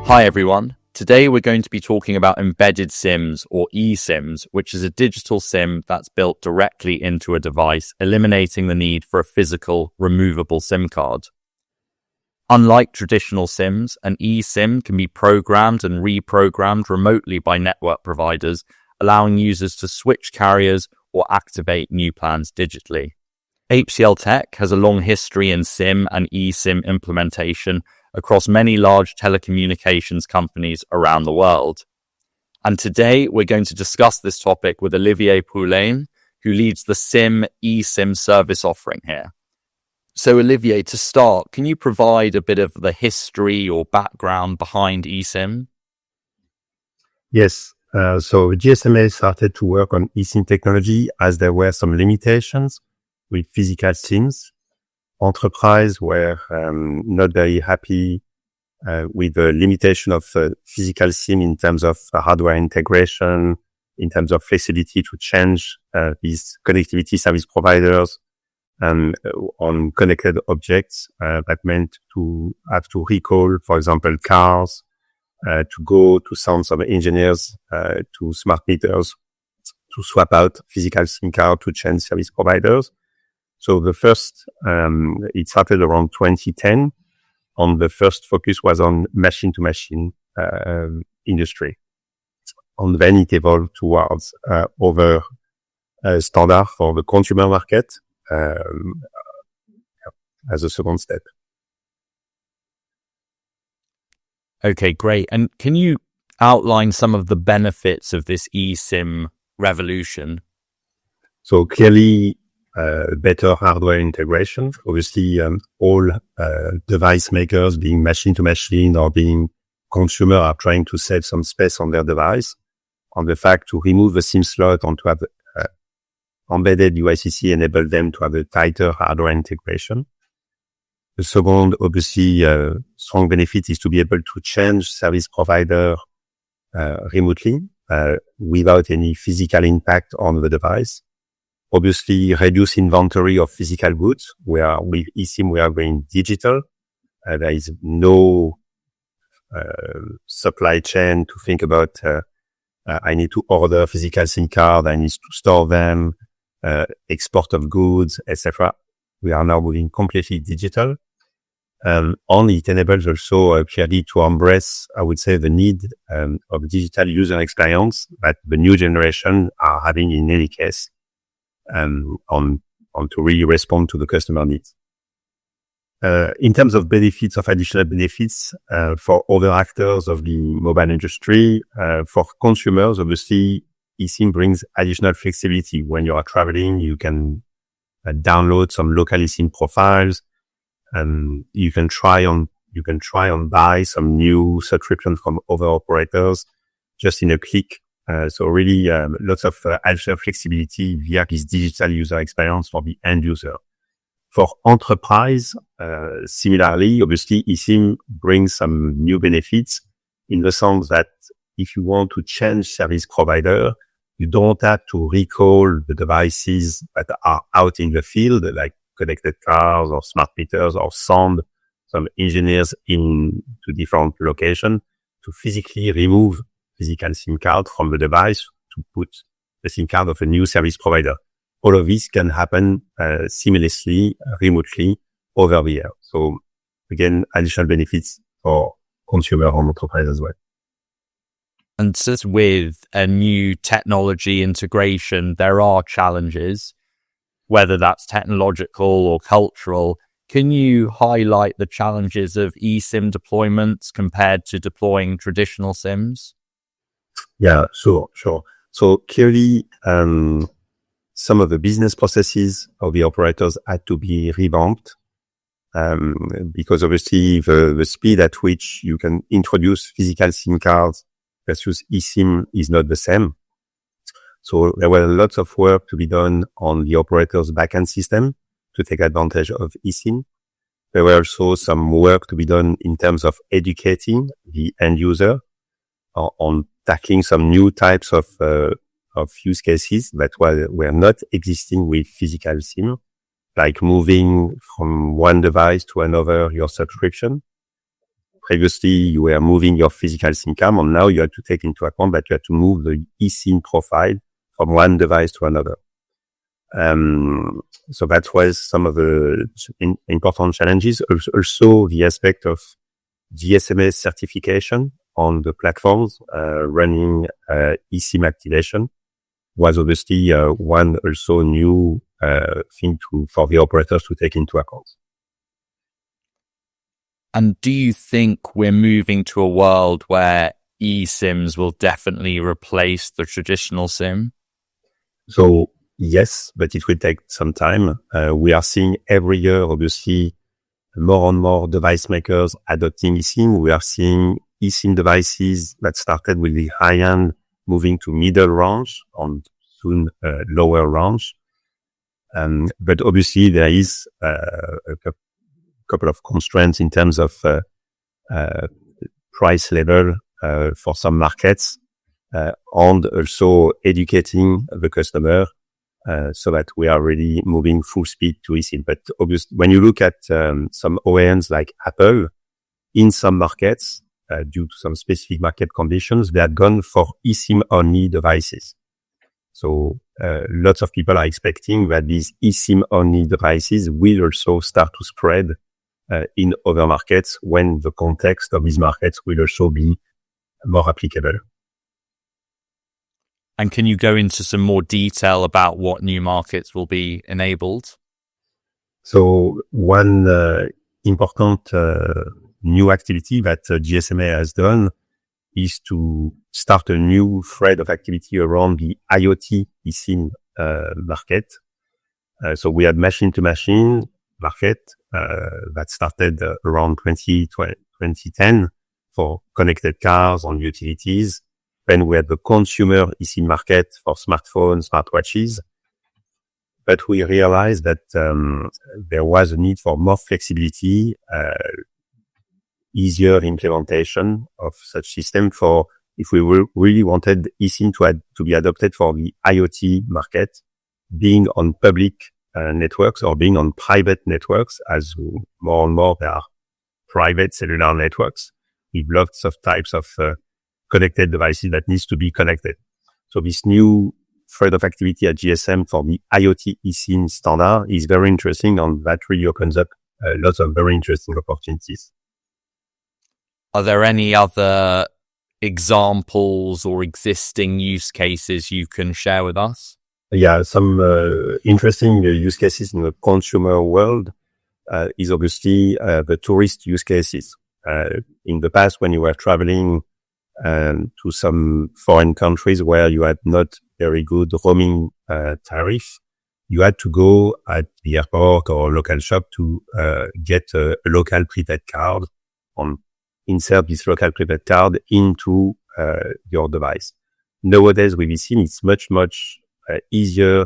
Hi everyone. Today we're going to be talking about embedded SIMs or eSIMs, which is a digital SIM that's built directly into a device, eliminating the need for a physical, removable SIM card. Unlike traditional SIMs, an eSIM can be programmed and reprogrammed remotely by network providers, allowing users to switch carriers or activate new plans digitally. HCLTech has a long history in SIM and eSIM implementation across many large telecommunications companies around the world. And today we're going to discuss this topic with Olivier Poulain, who leads the SIM eSIM service offering here. So Olivier, to start, can you provide a bit of the history or background behind eSIM? Yes. So GSMA started to work on eSIM technology as there were some limitations with physical SIMs. Enterprise were not very happy with the limitation of physical SIM in terms of hardware integration, in terms of flexibility to change these connectivity service providers on connected objects. That meant to have to recall, for example, cars, to go to send some engineers to smart meters to swap out physical SIM card to change service providers. So the first, it started around 2010, and the first focus was on machine-to-machine industry. And then it evolved towards other standard for the consumer market as a second step. Okay, great. And can you outline some of the benefits of this eSIM revolution? So clearly, better hardware integration. Obviously, all device makers, being machine-to-machine or being consumer, are trying to save some space on their device. On the fact to remove the SIM slot and to have embedded UICC enable them to have a tighter hardware integration. The second, obviously, strong benefit is to be able to change service provider remotely without any physical impact on the device. Obviously, reduce inventory of physical goods, where with eSIM we are going digital. There is no supply chain to think about. I need to order physical SIM card, I need to store them, export of goods, etc. We are now moving completely digital. And it enables also clearly to embrace, I would say, the need of digital user experience that the new generation are having in any case. On to really respond to the customer needs. In terms of benefits, of additional benefits, for other actors of the mobile industry, for consumers, obviously, eSIM brings additional flexibility. When you are traveling, you can download some local eSIM profiles, and you can try on buy some new subscriptions from other operators just in a click. So really, lots of additional flexibility via this digital user experience for the end user. For enterprise, similarly, obviously, eSIM brings some new benefits in the sense that if you want to change service provider, you don't have to recall the devices that are out in the field, like connected cars or smart meters, or send some engineers in to different locations to physically remove physical SIM card from the device to put the SIM card of a new service provider. All of this can happen seamlessly, remotely, over the air. So again, additional benefits for consumer and enterprise as well. And just with a new technology integration, there are challenges, whether that's technological or cultural. Can you highlight the challenges of eSIM deployments compared to deploying traditional SIMs? Yeah, sure. So clearly, some of the business processes of the operators had to be revamped, because obviously the speed at which you can introduce physical SIM cards versus eSIM is not the same. So there were lots of work to be done on the operator's backend system to take advantage of eSIM. There were also some work to be done in terms of educating the end user on tackling some new types of use cases that were not existing with physical SIM, like moving from one device to another your subscription. previously you were moving your physical SIM card, and now you have to take into account that you have to move the eSIM profile from one device to another. So that was some of the important challenges. Also the aspect of GSMA certification on the platforms running eSIM activation was obviously one also new thing for the operators to take into account. And do you think we're moving to a world where eSIMs will definitely replace the traditional SIM? So yes, but it will take some time. We are seeing every year, obviously, more and more device makers adopting eSIM. We are seeing eSIM devices that started with the high end moving to middle range and soon lower range. But obviously there is a couple of constraints in terms of price level for some markets, and also educating the customer so that we are really moving full speed to eSIM. But obviously, when you look at some OEMs like Apple, in some markets, due to some specific market conditions, they had gone for eSIM only devices. So lots of people are expecting that these eSIM only devices will also start to spread in other markets when the context of these markets will also be more applicable. And can you go into some more detail about what new markets will be enabled? So one important new activity that GSMA has done is to start a new thread of activity around the IoT eSIM market. So we had machine-to-machine market that started around 2010 for connected cars and utilities. Then we had the consumer eSIM market for smartphones, smartwatches. But we realized that there was a need for more flexibility, easier implementation of such system for if we really wanted eSIM to be adopted for the IoT market, being on public networks or being on private networks, as more and more there are private cellular networks with lots of types of connected devices that needs to be connected. So this new thread of activity at GSM for the IoT eSIM standard is very interesting, and that really opens up lots of very interesting opportunities. Are there any other examples or existing use cases you can share with us? Yeah, some interesting use cases in the consumer world is obviously the tourist use cases. In the past, when you were traveling to some foreign countries where you had not very good roaming tariff, you had to go at the airport or local shop to get a local prepaid card and insert this local prepaid card into your device. Nowadays with eSIM, it's much easier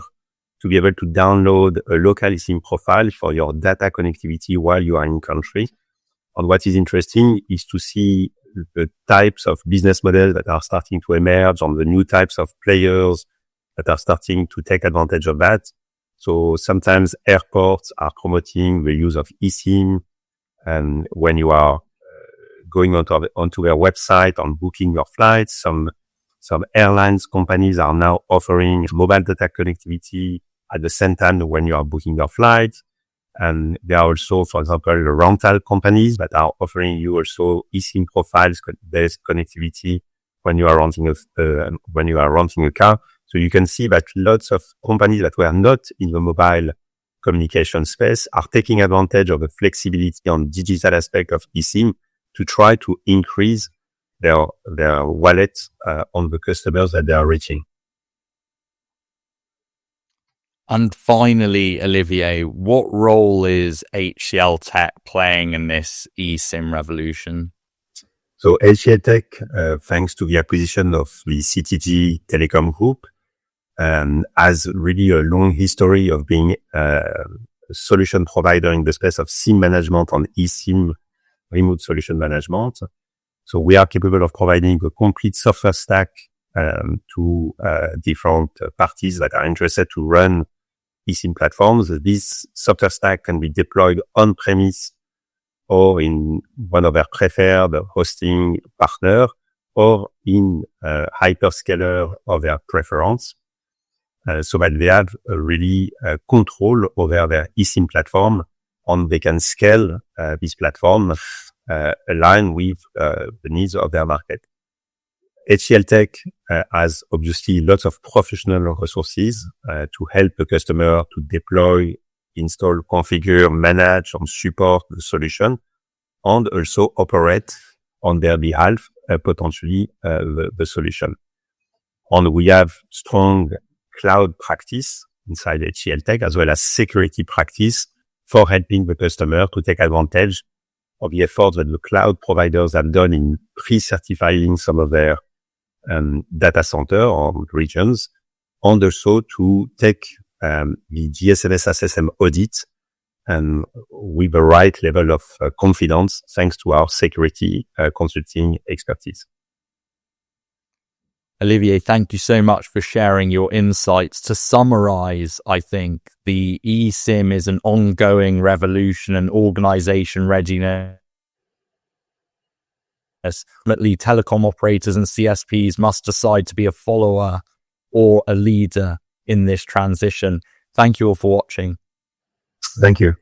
to be able to download a local eSIM profile for your data connectivity while you are in country. And what is interesting is to see the types of business models that are starting to emerge and the new types of players that are starting to take advantage of that. So sometimes airports are promoting the use of eSIM, and when you are going onto their website and booking your flights, some airlines companies are now offering mobile data connectivity at the same time when you are booking your flight. And there are also, for example, rental companies that are offering you also eSIM profiles based connectivity when you are renting a car. So you can see that lots of companies that were not in the mobile communication space are taking advantage of the flexibility and digital aspect of eSIM to try to increase their wallet on the customers that they are reaching. And finally, Olivier, what role is HCLTech playing in this eSIM revolution? So HCLTech, thanks to the acquisition of the CTG Telecom Group, has really a long history of being a solution provider in the space of SIM management and eSIM remote solution management. So we are capable of providing a complete software stack to different parties that are interested to run eSIM platforms. This software stack can be deployed on-premise or in one of their preferred hosting partner, or in a hyperscaler of their preference, so that they have really control over their eSIM platform, and they can scale this platform aligned with the needs of their market. HCLTech has obviously lots of professional resources to help the customer to deploy, install, configure, manage, and support the solution, and also operate on their behalf, potentially the solution. And we have strong cloud practice inside HCLTech, as well as security practice for helping the customer to take advantage of the efforts that the cloud providers have done in pre-certifying some of their data center or regions, and also to take the GSMS SSM audit with the right level of confidence, thanks to our security consulting expertise. Olivier, thank you so much for sharing your insights. To summarize, I think the eSIM is an ongoing revolution and organization readiness. Ultimately, telecom operators and CSPs must decide to be a follower or a leader in this transition. Thank you all for watching. Thank you.